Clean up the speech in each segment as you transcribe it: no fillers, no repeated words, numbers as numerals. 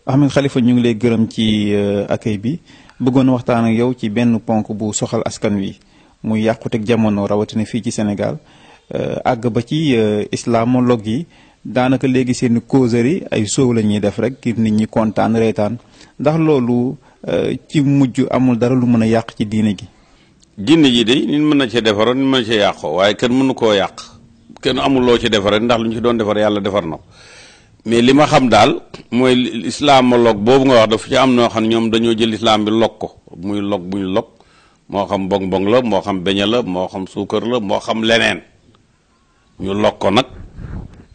Ahmed Khalifa ñu ngi lay gërëm ci accueil bi bëggoon waxtaan ak yow ci benn ponk bu soxal askan wi muy yàquteeg jamono rawatina fii ci Sénégal àgg ba ci islamologue yi daanaka léegi seen causerie ay soow la ñuy def rek ngir nit ñi kontaan reetaan ndax loolu ci mujj amul dara lu mën a yàq ci diine gi. diine ji de nit mën na cee defaroon nit mën na cee yàqoo waaye kenn mënu koo yàq kenn amul loo ci defaree ndax lu ñu ci doon defar yàlla defar na ko mais li ma xam daal mooy islamologue boobu nga wax dafa ci am noo xam ne ñoom dañoo jël islam bi log ko muy log bu ñu log moo xam bong-bong la moo xam beñe la moo xam suukar la moo xam leneen ñu log ko nag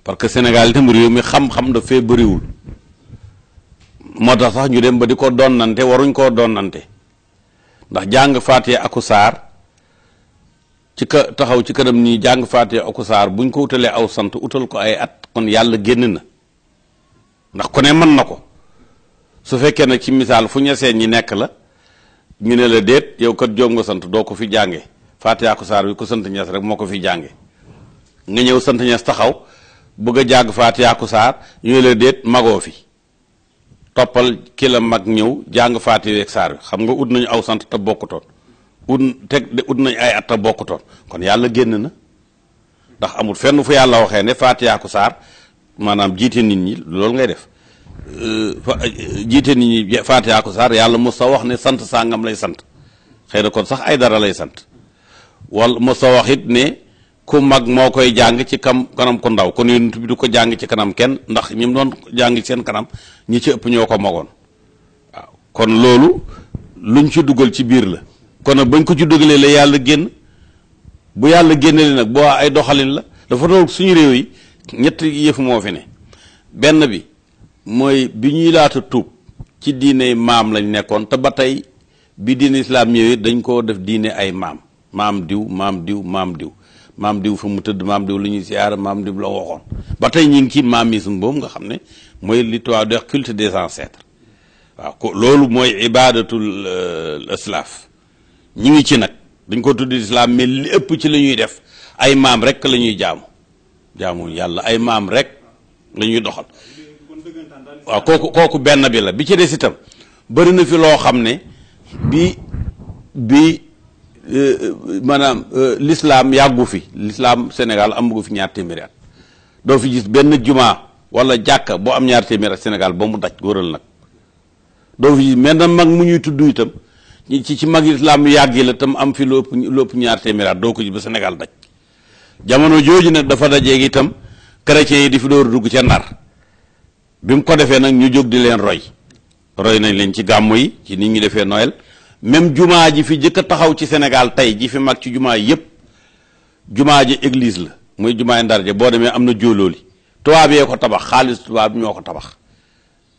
parce que Sénégal itam réew mi xam-xam daf fee bëriwul moo tax sax ñu dem ba di ko donnante waruñ koo donnante ndax jàng faatee aku saar ci ka taxaw ci kanam nii jàng faatee aku saar buñ ko utalee aw sant utal ko ay at kon yàlla génn na ndax ku ne mën na ko su fekkee nag ci misaal fu ñeseen ñi nekk la ñu ne la déet yow kat joom nga sant doo ko fi jànge faatee aku saar bi ko sant ñes rek moo ko fi jànge nga ñëw sant ñes taxaw bëgg a jàng faatee aku saar ñu ne la déet magoo fi toppal ki la mag ñëw jàng faatee ak saar bi xam nga ut nañu aw sant te bokkutoon ut nañu ay at te bokkutoon kon yàlla génn na ndax amul fenn fu yàlla waxee ne faatee aku saar maanaam jiite nit ñi loolu ngay def jiite nit ñi faatee aku saar yàlla mos sa wax ne sant sàngam lay sant xëy na kon sax ay dara lay sant wala mos sa wax it ne ku mag moo koy jàng ci kanam ku ndaw kon yonent bi du ko jàng ci kanam kenn ndax ñi mu doon jàng ci seen kanam ñi ci ëpp ñoo ko magoon waaw kon loolu luñ ci dugal ci biir la kon nag bañ ko ci dugalee la yàlla génn bu yàlla génnelee nag boo ay doxalin la dafa doon suñu réew yi ñetti yëf moo fi ne benn bi mooy bi ñuy laata tuub ci diine maam lañ nekkoon te ba tey bi diine islam ñëwee dañ koo def diine ay maam diw maam diw maam diw maam diw fa mu tëdd maam diw lu ñuy siyaara maam diw la waxoon ba tey ñu ngi ci maamisme boobu nga xam ne mooy li tubaab di wax culte des ancêtres waaw ko loolu mooy ibadatul islaf ñi ngi ci nag dañ ko tudd islam mais li ëpp ci la ñuy def ay maam rek la ñuy jaamu yàlla ay maam rek la ñuy doxal waaw kooku benn bi la bi ci des itam bëri na fi loo xam ne bi maanaam l'islam yàggu fi l'islam Sénégal amugu fi ñaar téeméeri at doo fi gis benn jumaa wala jàkka boo am ñaar téeméeri at Sénégal ba mu daj góoral nag doo fi gis menn mag mu ñuy tudd itam ci mag l'islam yu yàgg yi la tam am fi lu ëpp ñaar téeméeri at doo ko gis ba Sénégal daj jamono jooju nag dafa dajeeg itam chrétiens yi di fi door dugg ca Ndar bi mu ko defee nag ñu jóg di leen roy nañ leen ci gàmmu yi ci nit ñi defee Noël même jumaa ji fi jëkk a taxaw ci Sénégal tey ji fi mag ci jumaa yépp jumaa ji église la muy jumaay Ndar ja boo demee am na jóolooli tubaab yee ko tabax xaalis tubaab ñoo ko tabax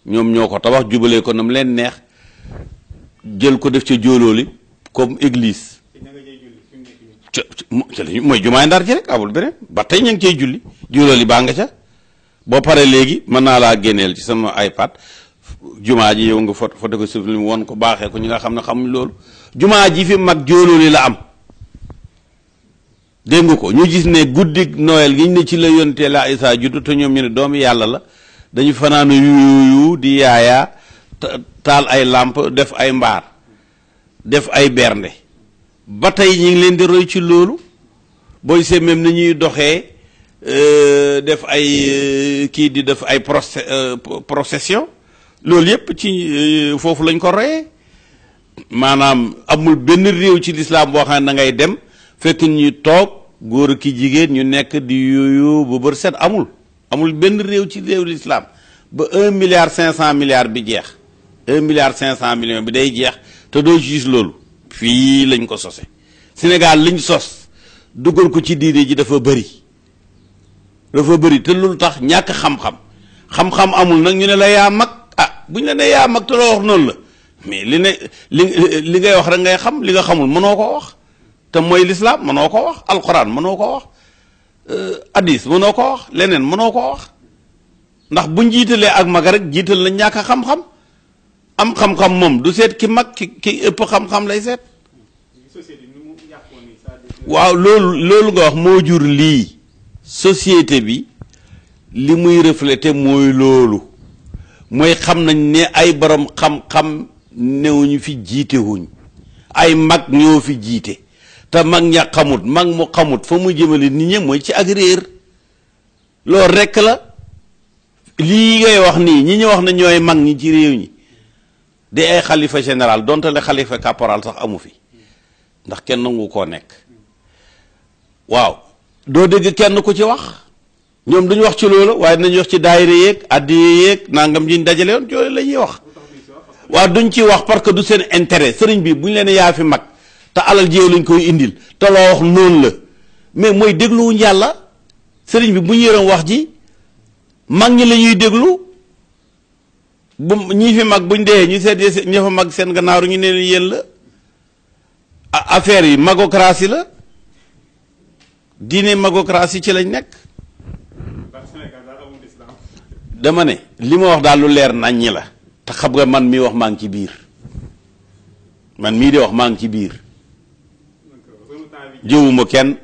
ñoom ñoo ko tabax jubalee ko nam leen neex jël ko def ca jóolooli comme église mooy jumaay Ndar ji rek amul beneen ba tey ñu ngi cey julli jóolooli baa nga ca boo paree léegi mën naa laa génneel ci sama iPad jumaa ji yow nga foto ko suuf li mu won ko baaxee ko ñi nga xam ne xamuñ loolu jumaa ji fi mag jóolooli la am dégg nga ko ñu gis ne guddik Noël gi ñu ne ci la yonte la Isaa juddu te ñoom ñu ne doomu yàlla la dañu fanaanu yuyu di yaayaa taal ay làmp def ay mbaar def ay bernde ba tey ñi ngi leen di roy ci loolu booy see même ni ñuy doxee def ay kii di def ay procession loolu yépp ci foofu lañ ko royee maanaam amul benn réew ci lislaam boo xam ne da ngay dem fekk ñu toog góor ki jigéen ñu nekk di yooyu ba bër set amul benn réew ci réew lislaam ba 1,5 milliard bi jeex 1,5 milliard bi day jeex te doo gis loolu fii lañ ko sose Sénégal liñ sos dugal ko ci diine ji dafa bëri te loolu tax ñàkk xam-xam amul nag ñu ne la yaa mag buñ la ne yaa mag te loo wax noonu la mais li ngay wax rek ngay xam li nga xamul mënoo ko wax te mooy lislaam mënoo ko wax alquran mënoo ko wax hadis mënoo ko wax leneen mënoo ko wax ndax buñ jiitalee ak mag rek jiital na ñàkk a xam-xam am xam-xam moom du seet ki mag ki ëpp xam-xam lay seet waaw loolu nga wax moo jur lii société bi li muy refléter mooy loolu mooy xam nañ ne ay borom xam-xam newuñu fi jiite wuñ ay mag ñoo fi jiite te mag ña xamut mag mu xamut fa mu jëmale nit ñi mooy ci ak réer loolu rekk la lii ngay wax nii ñi ñu wax na ñooy mag ñi ci réew ñi di ay xalifa général donte le xalifa caporal sax amu fi ndax kenn nangu koo nekk waaw doo dégg kenn ku ci wax ñoom duñu wax ci loolu waaye dinañu wax ci daayira yeeg addiye yeeg nangam jiñ dajale yoon ci la ñuy wax waaw duñ ci wax parce que du seen intérêt sëriñ bi bu ñu leen yaa fi mag te alal jéew lañ koy indil te loo wax noonu la mais mooy dégluwuñ yàlla sëriñ bi bu ñu yërëm wax ji mag ñi la ñuy déglu bu ñi fi mag buñ dee ñu seet ña fa mag seen gannaaw ñu ne leen yéen la affaire yi magocratie la diine magocratie ci lañ nekk dama ne li ma wax daal lu leer nañ ñi la te xam nga man mii wax maa ngi ci biir man mii di wax maa ngi ci biir jëwuma kenn